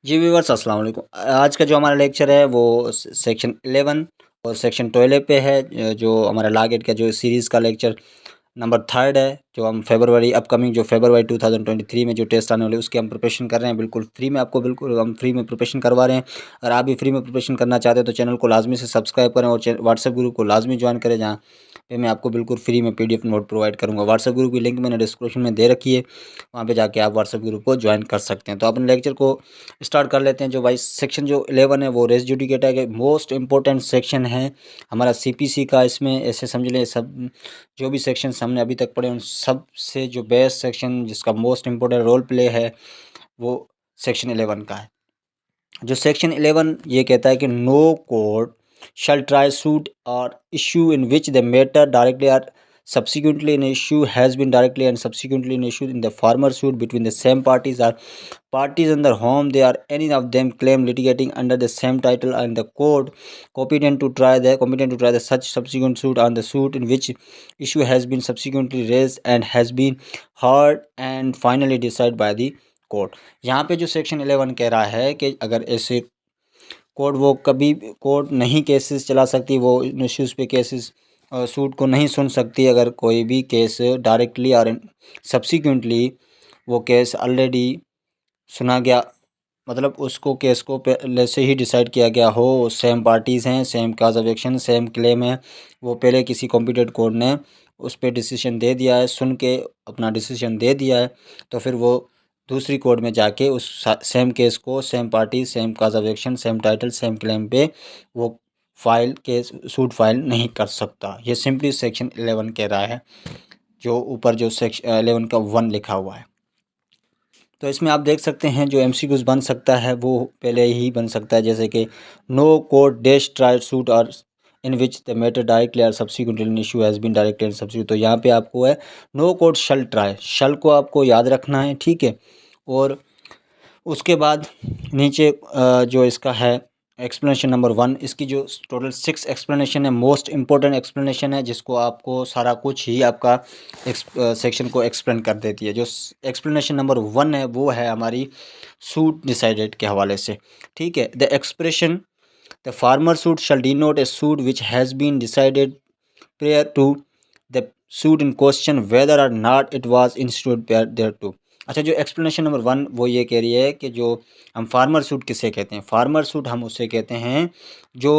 जी viewers अस्सलाम वालेकुम। आज का जो हमारा लेक्चर है वो सेक्शन 11 और सेक्शन 12 पे है। जो हमारा लॉ गेट का जो सीरीज़ का लेक्चर नंबर 3 है, जो हम फरवरी अपकमिंग जो फरवरी 2023 में जो टेस्ट आने वाले उसकी हम प्रिपरेशन कर रहे हैं। बिल्कुल फ्री में आपको बिल्कुल हम फ्री में प्रिपरेशन करवा रहे हैं। अगर आप भी फ्री में प्रिपरेशन करना चाहते हैं तो चैनल को लाजमी से सब्सक्राइब करें और व्हाट्सएप ग्रुप को लाजमी ज्वाइन करें, जहाँ पे मैं आपको बिल्कुल फ्री में PDF नोट प्रोवाइड करूँगा। व्हाट्सएप ग्रुप की लिंक मैंने डिस्क्रिप्शन में दे रखी है, वहाँ पे जाके आप व्हाट्सएप ग्रुप को ज्वाइन कर सकते हैं। तो अपने लेक्चर को स्टार्ट कर लेते हैं। जो भाई सेक्शन जो 11 है वो रेस जुडिकेटा के मोस्ट इंपॉर्टेंट सेक्शन है हमारा CPC का। इसमें ऐसे समझ लें सब जो भी सेक्शन हमने अभी तक पढ़े उन सब से जो बेस्ट सेक्शन जिसका मोस्ट इंपॉर्टेंट रोल प्ले है वो सेक्शन 11 का है। जो सेक्शन 11 ये कहता है कि no court shall try suit or issue in which the matter directly or subsequently in issue has been directly and subsequently in issue in the former suit between the same parties or parties under whom they are any of them claim litigating under the same title, and the court competent to try the such subsequent suit on the suit in which issue has been subsequently raised and has been heard and finally decided by the court. यहाँ पे जो section 11 कह रहा है कि अगर ऐसे court वो कभी कोर्ट नहीं केसेस चला सकती, वो इन इश्यूज़ पे केसेस सूट को नहीं सुन सकती अगर कोई भी केस डायरेक्टली और सब्सिक्वेंटली वो केस ऑलरेडी सुना गया, मतलब उसको केस को पहले से ही डिसाइड किया गया हो, सेम पार्टीज़ हैं, same cause of action, same claim है, वो पहले किसी कॉम्पिटेंट कोर्ट ने उस पर डिसीजन दे दिया है, सुन के अपना डिसीजन दे दिया है, तो फिर वो दूसरी कोर्ट में जाके उस सेम केस को same party same cause of action same title same claim पे वो फाइल केस सूट फाइल नहीं कर सकता। ये सिंपली सेक्शन 11 कह रहा है, जो ऊपर जो सेक्शन 11 का 1 लिखा हुआ है। तो इसमें आप देख सकते हैं जो MCQs बन सकता है वो पहले ही बन सकता है, जैसे कि no court dash try suit और in which the matter directly और subsequently issue has been directly and subsequent. तो यहाँ पे आपको है no court shall try, shall को आपको याद रखना है, ठीक है। और उसके बाद नीचे जो इसका है एक्सप्लेनेशन नंबर 1, इसकी जो टोटल 6 एक्सप्लेनेशन है, मोस्ट इंपॉर्टेंट एक्सप्लेनेशन है, जिसको आपको सारा कुछ ही आपका सेक्शन को एक्सप्लेन कर देती है। जो एक्सप्लेनेशन नंबर 1 है वो है हमारी सूट डिसाइडेड के हवाले से, ठीक है। The expression the former suit shall denote a suit which has been decided prior to the suit in question whether or not it was instituted thereto। अच्छा, जो एक्सप्लेनेशन नंबर 1 वो ये कह रही है कि जो हम फार्मर सूट किसे कहते हैं, फार्मर सूट हम उसे कहते हैं जो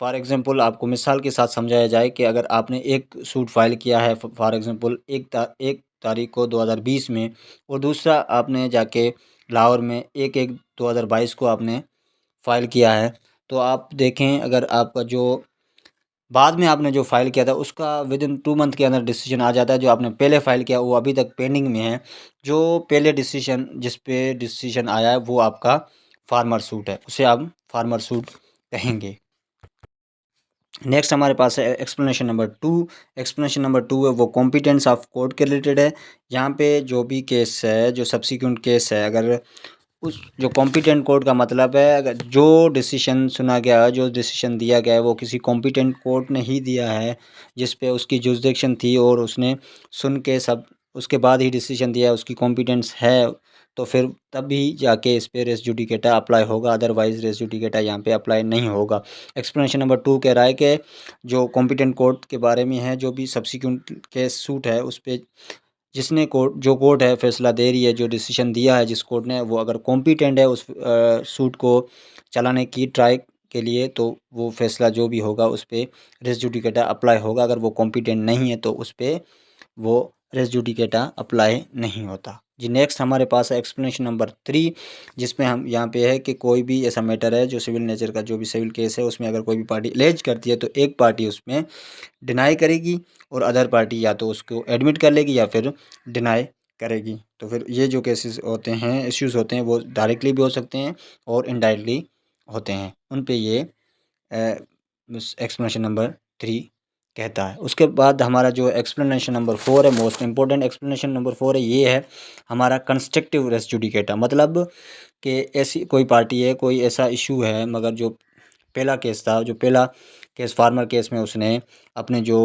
फॉर एग्जांपल आपको मिसाल के साथ समझाया जाए कि अगर आपने एक सूट फाइल किया है फॉर एग्जांपल एक तारीख को 2020 में, और दूसरा आपने जाके लाहौर में 1/1/2022 को आपने फ़ाइल किया है, तो आप देखें अगर आपका जो बाद में आपने जो फ़ाइल किया था उसका विदिन 2 मंथ के अंदर डिसीजन आ जाता है। जो आपने पहले फ़ाइल किया वो अभी तक पेंडिंग में है। जो पहले डिसीजन जिस पे डिसीजन आया है वो आपका फार्मर सूट है, उसे आप फार्मर सूट कहेंगे। नेक्स्ट हमारे पास है एक्सप्लेनेशन नंबर 2। एक्सप्लेनेशन नंबर 2 है वो कॉम्पिटेंस ऑफ कोर्ट के रिलेटेड है। यहाँ पे जो भी केस है, जो सब्सिक्वेंट केस है, अगर उस जो कॉम्पिटेंट कोर्ट का मतलब है अगर जो डिसीजन सुना गया है, जो डिसीजन दिया गया है वो किसी कॉम्पिटेंट कोर्ट ने ही दिया है जिस पे उसकी जुरिसडिक्शन थी और उसने सुन के सब उसके बाद ही डिसीजन दिया है, उसकी कॉम्पिटेंस है, तो फिर तभी जाके इस पे रेस जुडिकेटा अप्लाई होगा, अदरवाइज़ रेस जुडिकेटा यहाँ पे अप्लाई नहीं होगा। एक्सप्लेनेशन नंबर 2 कह रहा है कि जो कॉम्पिटेंट कोर्ट के बारे में है, जो भी सब्सिक्वेंट केस सूट है उस पे जिसने कोर्ट जो कोर्ट है फैसला दे रही है, जो डिसीजन दिया है जिस कोर्ट ने, वो अगर कॉम्पिटेंट है उस सूट को चलाने की ट्राई के लिए, तो वो फैसला जो भी होगा उस पे रेस जुडिकेटा अप्लाई होगा। अगर वो कॉम्पिटेंट नहीं है तो उस पे वो रेस जुडिकेटा अप्लाई नहीं होता। जी नेक्स्ट हमारे पास है एक्सप्लेनेशन नंबर 3, जिसमें हम यहाँ पे है कि कोई भी ऐसा मैटर है जो सिविल नेचर का जो भी सिविल केस है उसमें अगर कोई भी पार्टी एलेज करती है तो एक पार्टी उसमें डिनाई करेगी और अदर पार्टी या तो उसको एडमिट कर लेगी या फिर डिनाई करेगी। तो फिर ये जो केसेस होते हैं, इश्यूज़ होते हैं, वो डायरेक्टली भी हो सकते हैं और इनडायरेक्टली होते हैं, उन पे ये एक्सप्लेनेशन नंबर 3 कहता है। उसके बाद हमारा जो एक्सप्लेनेशन नंबर 4 है, मोस्ट इंपॉर्टेंट एक्सप्लेनेशन नंबर 4 है, ये है हमारा कंस्ट्रक्टिव रेस जुडिकेटा। मतलब कि ऐसी कोई पार्टी है, कोई ऐसा इशू है, मगर जो पहला केस था, जो पहला केस फार्मर केस में उसने अपने जो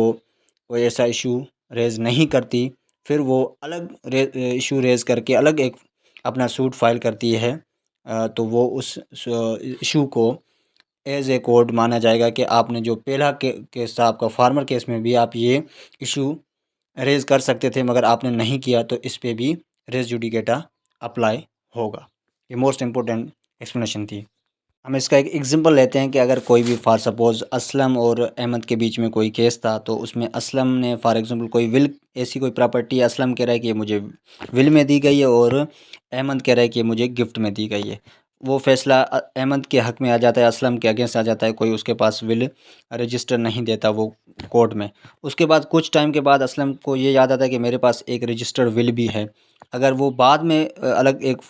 कोई ऐसा इशू रेज़ नहीं करती, फिर वो अलग इशू रेज़ करके अलग एक अपना सूट फाइल करती है तो वो उस इशू को एज ए कोर्ट माना जाएगा कि आपने जो पहला केस था आपका फार्मर केस में भी आप ये इशू रेज कर सकते थे, मगर आपने नहीं किया, तो इस पे भी रेज जुडिकेटा अप्लाई होगा। ये मोस्ट इम्पोर्टेंट एक्सप्लेनेशन थी। हम इसका एक एग्जांपल लेते हैं कि अगर कोई भी फॉर सपोज़ असलम और अहमद के बीच में कोई केस था, तो उसमें असलम ने फॉर एग्जांपल कोई विल, ऐसी कोई प्रॉपर्टी असलम कह रहा है कि ये मुझे विल में दी गई है और अहमद कह रहा है कि ये मुझे गिफ्ट में दी गई है। वो फैसला अहमद के हक़ में आ जाता है, असलम के अगेंस्ट आ जाता है, कोई उसके पास विल रजिस्टर नहीं देता वो कोर्ट में। उसके बाद कुछ टाइम के बाद असलम को ये याद आता है कि मेरे पास एक रजिस्टर्ड विल भी है। अगर वो बाद में अलग एक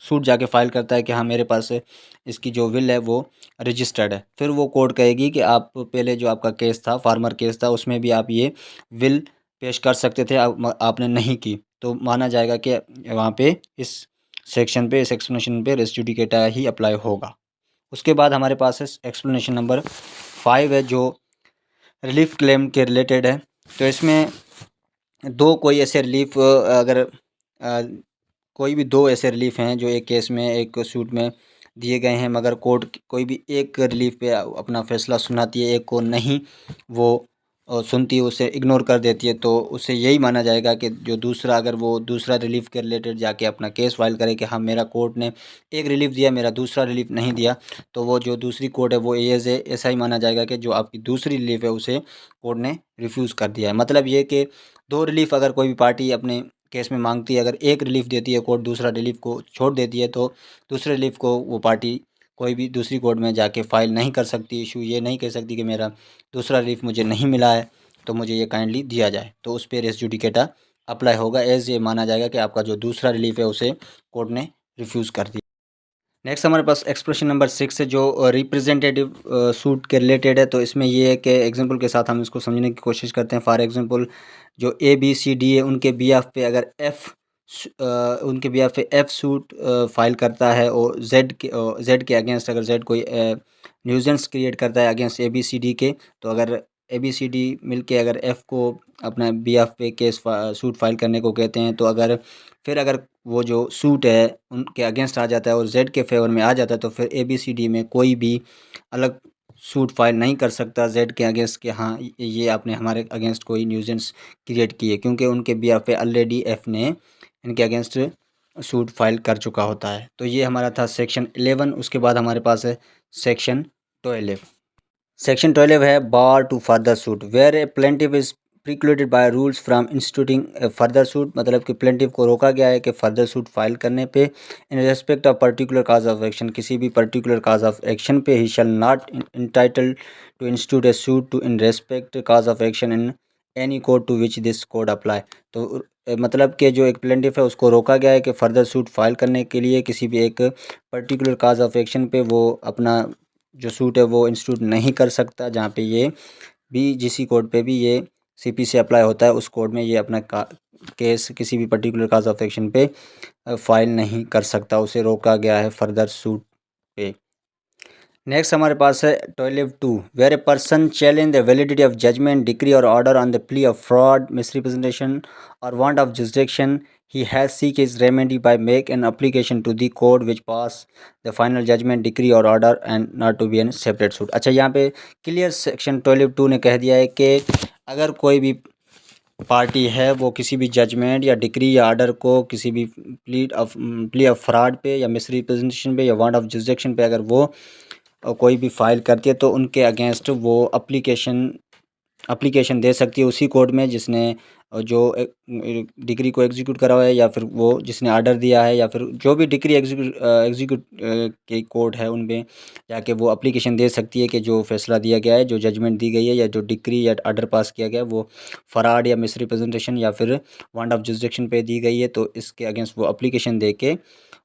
सूट जाके फ़ाइल करता है कि हाँ मेरे पास इसकी जो विल है वो रजिस्टर्ड है, फिर वो कोर्ट कहेगी कि आप पहले जो आपका केस था, फार्मर केस था, उसमें भी आप ये विल पेश कर सकते थे, आपने नहीं की, तो माना जाएगा कि वहाँ पे इस सेक्शन पे, इस एक्सप्लेनेशन पे रेस जुडिकेटा ही अप्लाई होगा। उसके बाद हमारे पास है एक्सप्लेनेशन नंबर 5 है, जो रिलीफ क्लेम के रिलेटेड है। तो इसमें दो कोई ऐसे रिलीफ अगर कोई भी दो ऐसे रिलीफ हैं जो एक केस में, एक सूट में दिए गए हैं, मगर कोर्ट कोई भी एक रिलीफ पे अपना फ़ैसला सुनाती है, एक को नहीं वो सुनती है, उसे इग्नोर कर देती है, तो उसे यही माना जाएगा कि जो दूसरा, अगर वो दूसरा रिलीफ के रिलेटेड जाके अपना केस फाइल करे कि हाँ मेरा कोर्ट ने एक रिलीफ दिया, मेरा दूसरा रिलीफ नहीं दिया, तो वो जो दूसरी कोर्ट है वो एज है, ऐसा ही माना जाएगा कि जो आपकी दूसरी रिलीफ है उसे कोर्ट ने रिफ्यूज़ कर दिया है। मतलब ये कि दो रिलीफ अगर कोई भी पार्टी अपने केस में मांगती है, अगर एक रिलीफ देती है कोर्ट, दूसरा रिलीफ को छोड़ देती है, तो दूसरे रिलीफ को वो पार्टी कोई भी दूसरी कोर्ट में जाके फ़ाइल नहीं कर सकती। इशू ये नहीं कह सकती कि मेरा दूसरा रिलीफ मुझे नहीं मिला है, तो मुझे ये काइंडली दिया जाए, तो उस पर रेस जुडिकेटा अप्लाई होगा, एज ये माना जाएगा कि आपका जो दूसरा रिलीफ है उसे कोर्ट ने रिफ्यूज़ कर दिया। नेक्स्ट हमारे पास एक्सप्रेशन नंबर 6 है, जो रिप्रेजेंटेटिव सूट के रिलेटेड है। तो इसमें ये है कि एग्जांपल के साथ हम इसको समझने की कोशिश करते हैं। फॉर एग्जांपल जो ए बी सी डी है, उनके बिहाफ पे अगर उनके बिहाफ पे एफ सूट फाइल करता है, और जेड के अगेंस्ट अगर जेड कोई न्यूजेंस क्रिएट करता है against A B C D के, तो अगर ए बी सी डी मिल के अगर एफ़ को अपना बिहाफ पे केस सूट फाइल करने को कहते हैं, तो अगर वो जो सूट है उनके अगेंस्ट आ जाता है और जेड के फेवर में आ जाता है, तो फिर ए बी सी डी में कोई भी अलग सूट फाइल नहीं कर सकता जेड के अगेंस्ट कि हाँ ये आपने हमारे अगेंस्ट कोई न्यूजेंस क्रिएट की है, क्योंकि उनके बिहाफ पे ऑलरेडी एफ़ ने इनके अगेंस्ट सूट फाइल कर चुका होता है। तो ये हमारा था सेक्शन 11। उसके बाद हमारे पास है सेक्शन 12। सेक्शन 12 है bar to further suit, where a plaintiff is precluded by rules from instituting a further suit. मतलब कि प्लेंटिफ को रोका गया है कि फर्दर सूट फाइल करने पे in respect of particular cause of action, किसी भी पर्टिकुलर काज ऑफ एक्शन पे ही shall not entitle to institute a suit to in respect cause of action in any code to which this code apply. तो मतलब कि जो एक plaintiff है उसको रोका गया है कि फर्दर सूट फाइल करने के लिए किसी भी एक पर्टिकुलर काज ऑफ एक्शन पे वो अपना जो सूट है वो इंस्टीट्यूट नहीं कर सकता, जहाँ पे ये भी जिस कोड पे भी ये सीपी से अप्लाई होता है, उस कोड में ये अपना केस किसी भी पर्टिकुलर काज ऑफ एक्शन पे फाइल नहीं कर सकता, उसे रोका गया है फर्दर सूट पे। नेक्स्ट हमारे पास है 12(2), where a person challenge the validity of judgement, decree और order on the plea of fraud, misrepresentation और want of jurisdiction, he has seek his remedy by make an application to the court which pass the final judgment, decree or order and not to be in separate suit। अच्छा, यहाँ पे clear section 12(2) ने कह दिया है कि अगर कोई भी पार्टी है वो किसी भी जजमेंट या डिक्री या ऑर्डर को किसी भी प्ली ऑफ फ्रॉड पे या मिसरिप्रेजेंटेशन पे या वांट ऑफ jurisdiction पे अगर वो कोई भी फाइल करती है, तो उनके अगेंस्ट वो एप्लीकेशन दे सकती है उसी कोर्ट में जिसने जो डिक्री को एग्जीक्यूट करा हुआ है, या फिर वो जिसने ऑर्डर दिया है, या फिर जो भी डिक्री एग्जीक्यूट के कोर्ट है उनमें जाके वो एप्लीकेशन दे सकती है कि जो फैसला दिया गया है, जो जजमेंट दी गई है, या जो डिक्री या ऑर्डर पास किया गया है वो फ्रॉड या मिसरिप्रेजेंटेशन या फिर वांट ऑफ जुरिसडिक्शन पे दी गई है, तो इसके अगेंस्ट वो एप्लीकेशन दे के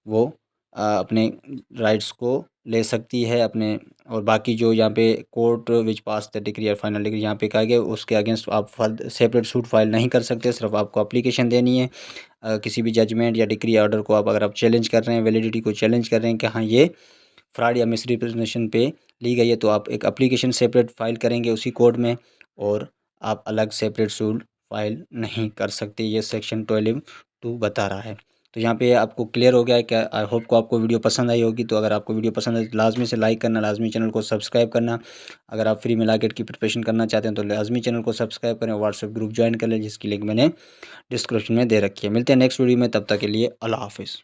वो अपने राइट्स को ले सकती है अपने। और बाकी जो यहाँ पे court which pass the degree और फाइनल डिग्री यहाँ पे कहा गया, उसके अगेंस्ट आप सेपरेट सूट फाइल नहीं कर सकते, सिर्फ आपको एप्लीकेशन देनी है। किसी भी जजमेंट या डिग्री ऑर्डर को आप अगर आप चैलेंज कर रहे हैं, वैलिडिटी को चैलेंज कर रहे हैं कि हाँ ये फ्रॉड या मिसरिप्रेजेंटेशन पे ली गई है, तो आप एक एप्लीकेशन सेपरेट फाइल करेंगे उसी कोर्ट में, और आप अलग सेपरेट सूट फाइल नहीं कर सकते। ये सेक्शन 12(2) बता रहा है। तो यहाँ पे आपको क्लियर हो गया है क्या। आई होप को आपको वीडियो पसंद आई होगी। तो अगर आपको वीडियो पसंद है तो लाजमी से लाइक करना, लाजमी चैनल को सब्सक्राइब करना। अगर आप फ्री में लॉ गेट की प्रिपरेशन करना चाहते हैं तो लाजमी चैनल को सब्सक्राइब करें, व्हाट्सएप ग्रुप ज्वाइन कर लें जिसकी लिंक मैंने डिस्क्रिप्शन में दे रखी है। मिलते हैं नेक्स्ट वीडियो में, तब तक के लिए अल्लाह हाफिज़।